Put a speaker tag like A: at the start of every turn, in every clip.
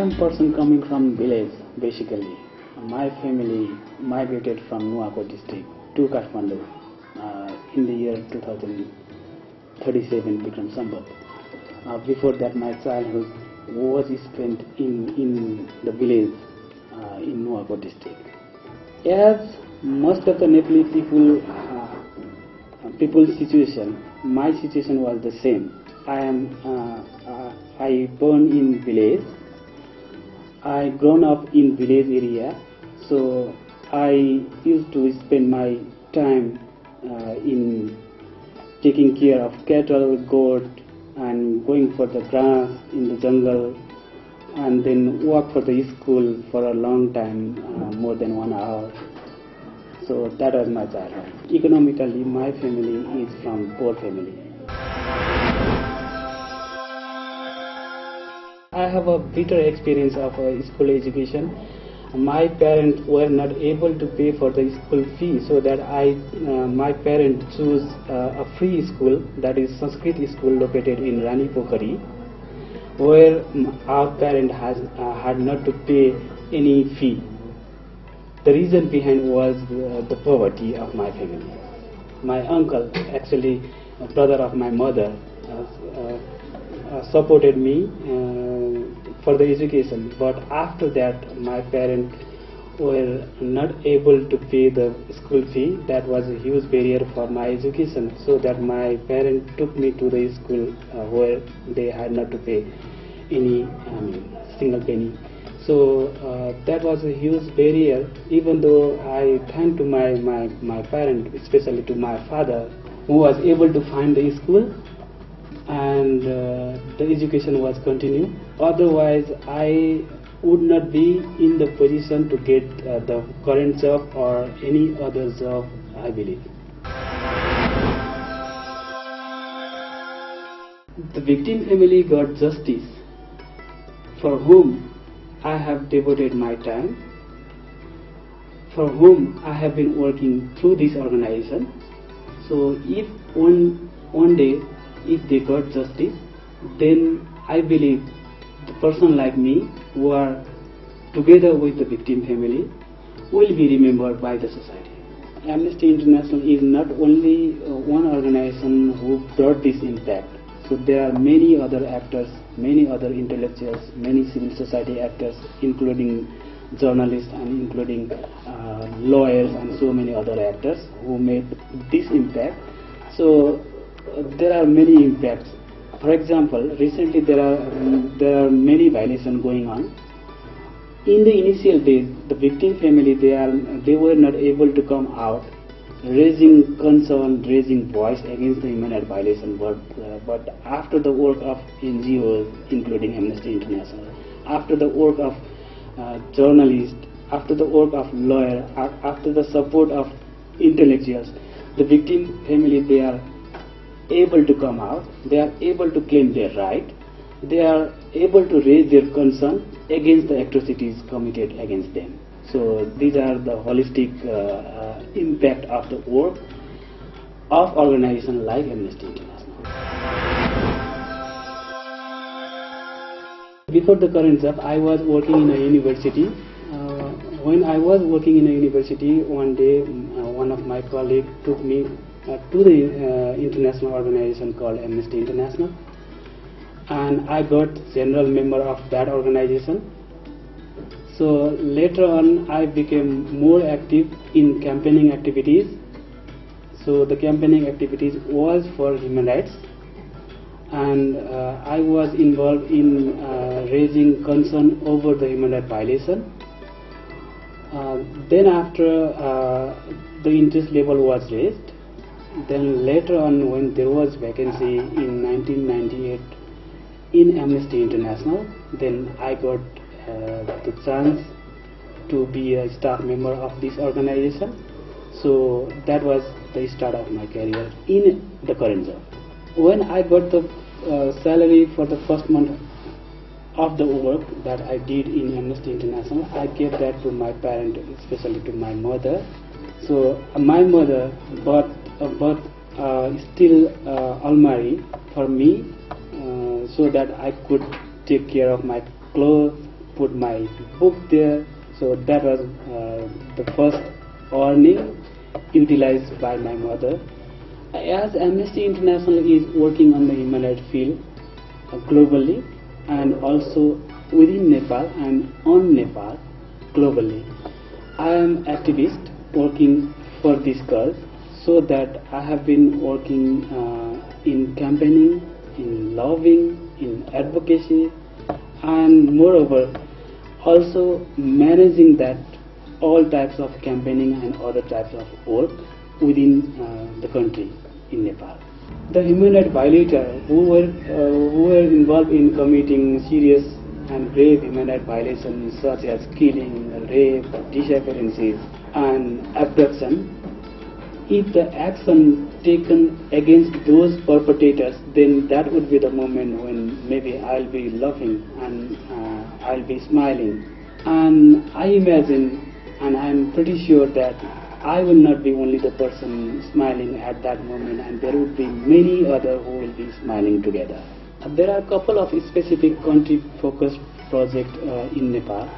A: am person coming from village basically. My family migrated from Nuwako district to Kathmandu in the year 2037 Bikram Sambat. Before that, my childhood was spent in the village in Nuwako district. As most of the Nepali people's situation, my situation was the same. I born in village. I grown up in village area, so I used to spend my time in taking care of cattle, goat, and going for the grass in the jungle, and then walk for the school for a long time, more than 1 hour. So that was my childhood. Economically, my family is from poor family. I have a bitter experience of school education. My parents were not able to pay for the school fee, so that my parents chose a free school, that is Sanskrit school located in Rani Pokhari, where our parents had not to pay any fee. The reason behind was the poverty of my family. My uncle, actually a brother of my mother, supported me for the education, but after that my parents were not able to pay the school fee. That was a huge barrier for my education, so that my parents took me to the school where they had not to pay any single penny. So that was a huge barrier, even though I thank to my parents, especially to my father, who was able to find the school, and the education was continued. Otherwise, I would not be in the position to get the current job or any other job, I believe. The victim family got justice, for whom I have devoted my time, for whom I have been working through this organization. So if one day, if they got justice, then I believe the person like me, who are together with the victim family, will be remembered by the society. Amnesty International is not only one organization who brought this impact. So there are many other actors, many other intellectuals, many civil society actors, including journalists and including lawyers and so many other actors who made this impact. So there are many impacts. For example, recently there are many violations going on. In the initial days, the victim family, they were not able to come out, raising concern, raising voice against the human rights violation. But after the work of NGOs, including Amnesty International, after the work of journalists, after the work of lawyers, after the support of intellectuals, the victim family, they are able to come out, they are able to claim their right, they are able to raise their concern against the atrocities committed against them. So these are the holistic impact of the work of organizations like Amnesty International. Before the current job, I was working in a university. When I was working in a university, one day one of my colleagues took me to the international organization called Amnesty International, and I got general member of that organization. So later on, I became more active in campaigning activities. So the campaigning activities was for human rights, and I was involved in raising concern over the human rights violation. Then after the interest level was raised, then later on, when there was vacancy in 1998 in Amnesty International, then I got the chance to be a staff member of this organization. So that was the start of my career in the current job. When I got the salary for the first month of the work that I did in Amnesty International, I gave that to my parent, especially to my mother. So my mother bought steel almari for me, so that I could take care of my clothes put my book there. So that was the first earning utilized by my mother. As Amnesty International is working on the human rights field globally and also within Nepal and on Nepal globally, I am activist working for this cause, so that I have been working in campaigning, in lobbying, in advocacy, and moreover also managing that all types of campaigning and other types of work within the country in Nepal. The human rights violators who were involved in committing serious and grave human rights violations such as killing, rape, disappearances and abduction, if the action taken against those perpetrators, then that would be the moment when maybe I'll be laughing and I'll be smiling. And I imagine, and I'm pretty sure that I will not be only the person smiling at that moment, and there would be many others who will be smiling together. There are a couple of specific country-focused projects in Nepal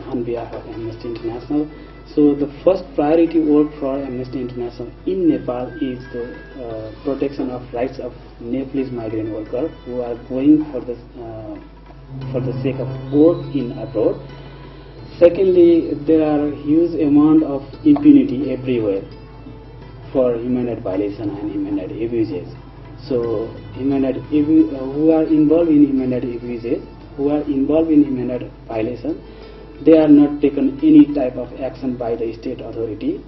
A: on behalf of Amnesty International. So the first priority work for Amnesty International in Nepal is the protection of rights of Nepalese migrant workers who are going for the sake of work in abroad. Secondly, there are huge amount of impunity everywhere for human rights violation and human rights abuses. So who are involved in human rights abuses, who are involved in human rights violation, they are not taken any type of action by the state authority.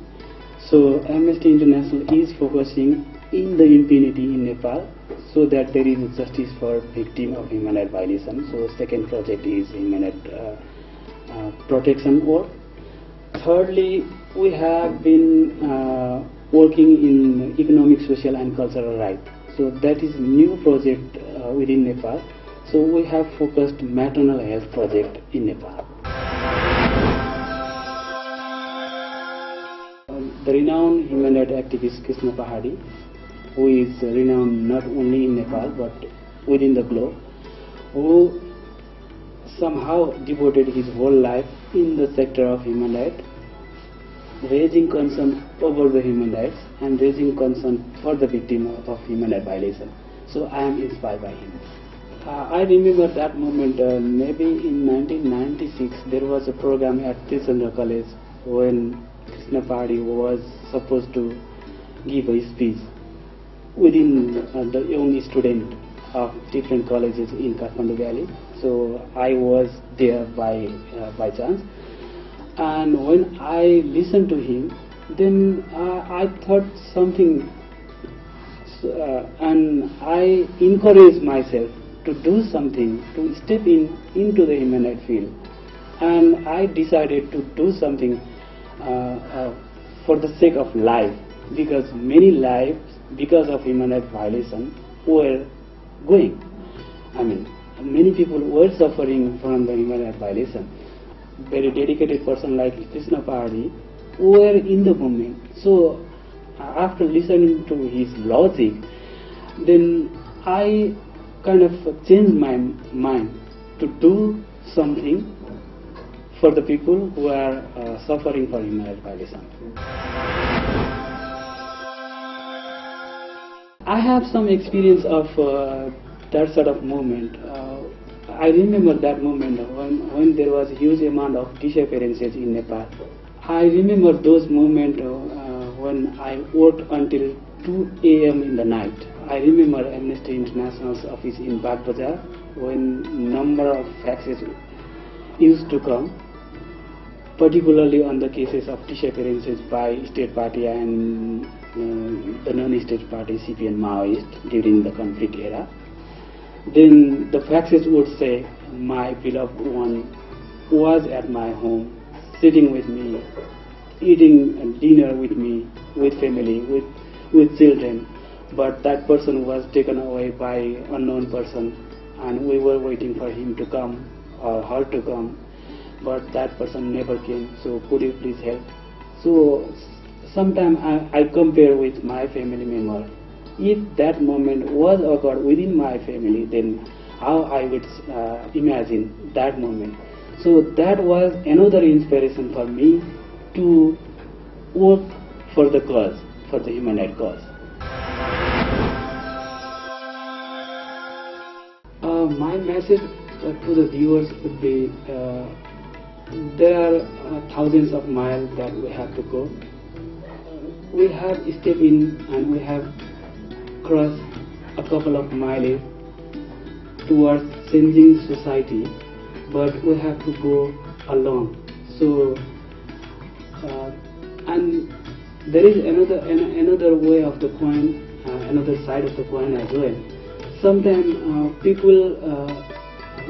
A: So Amnesty International is focusing in the impunity in Nepal so that there is justice for victims of human rights violation. So second project is human rights protection work. Thirdly, we have been working in economic, social and cultural rights. So that is new project within Nepal. So we have focused maternal health project in Nepal. The renowned human rights activist Krishna Pahadi, who is renowned not only in Nepal but within the globe, who somehow devoted his whole life in the sector of human rights, raising concern over the human rights and raising concern for the victim of human rights violation. So I am inspired by him. I remember that moment, maybe in 1996, there was a program at Trichandra College when Krishna Pahadi was supposed to give a speech within the young student of different colleges in Kathmandu Valley. So I was there by chance, and when I listened to him, then I thought something, and I encouraged myself to do something, to step into the human rights field, and I decided to do something for the sake of life, because many lives because of human rights violation were going. I mean, many people were suffering from the human rights violation. Very dedicated person like Krishna Pahadi were in the movement. So after listening to his logic, then I kind of changed my mind to do something for the people who are suffering from human rights violation. I have some experience of that sort of movement. I remember that moment when there was a huge amount of disappearances in Nepal. I remember those moments when I worked until 2 a.m. in the night. I remember Amnesty International's office in Bagh Bazar when number of faxes used to come, particularly on the cases of disappearances by state party and the non-state party CPN Maoist during the conflict era. Then the faxes would say, my beloved one was at my home, sitting with me, eating dinner with me, with family, with children, but that person was taken away by unknown person, and we were waiting for him to come or her to come, but that person never came. So could you please help? So sometimes I compare with my family member. If that moment was occurred within my family, then how I would imagine that moment. So that was another inspiration for me to work for the cause, for the human rights cause. My message to the viewers would be, there are thousands of miles that we have to go. We have stepped in and we have crossed a couple of miles towards changing society, but we have to go alone. So, and there is another way of the coin, another side of the coin as well. Sometimes people,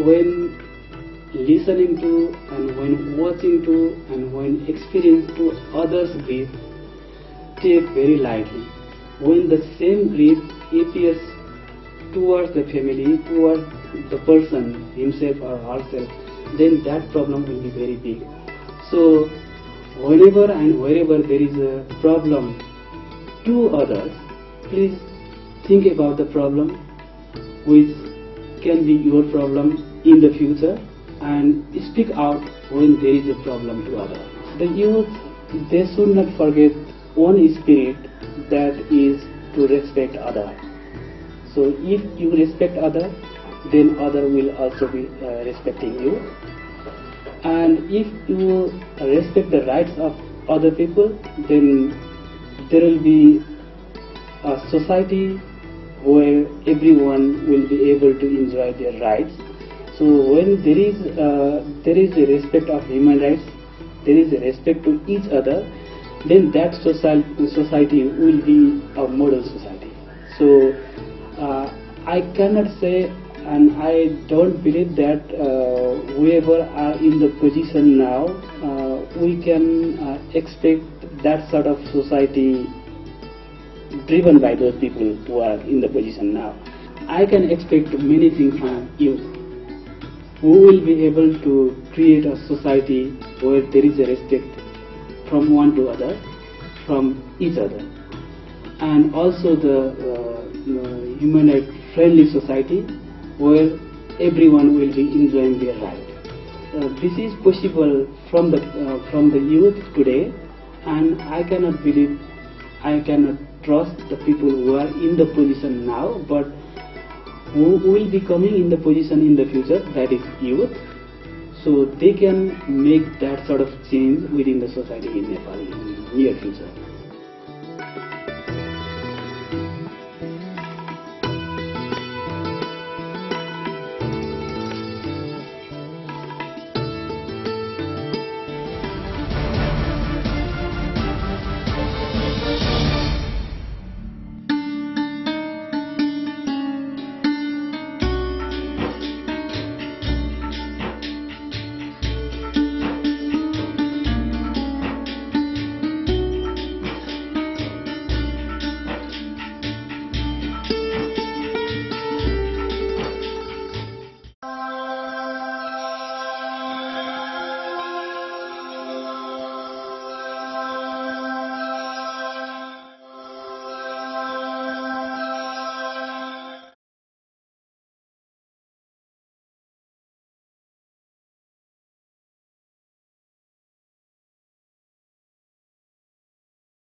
A: when listening to and when watching to and when experiencing to others' grief, take very lightly. When the same grief appears towards the family, towards the person himself or herself, then that problem will be very big. So whenever and wherever there is a problem to others, please think about the problem which can be your problem in the future, and speak out when there is a problem to others. The youth, they should not forget one spirit, that is to respect others. So if you respect others, then others will also be respecting you. And if you respect the rights of other people, then there will be a society where everyone will be able to enjoy their rights. So when there is a respect of human rights, there is a respect to each other, then that society will be a model society. So I cannot say, and I don't believe that whoever are in the position now, we can expect that sort of society driven by those people who are in the position now. I can expect many things from youth, who will be able to create a society where there is a respect from one to other, from each other, and also the human rights friendly society where everyone will be enjoying their right. This is possible from the youth today, and I cannot believe, I cannot trust the people who are in the position now, but who will be coming in the position in the future, that is youth. So they can make that sort of change within the society in Nepal in the near future.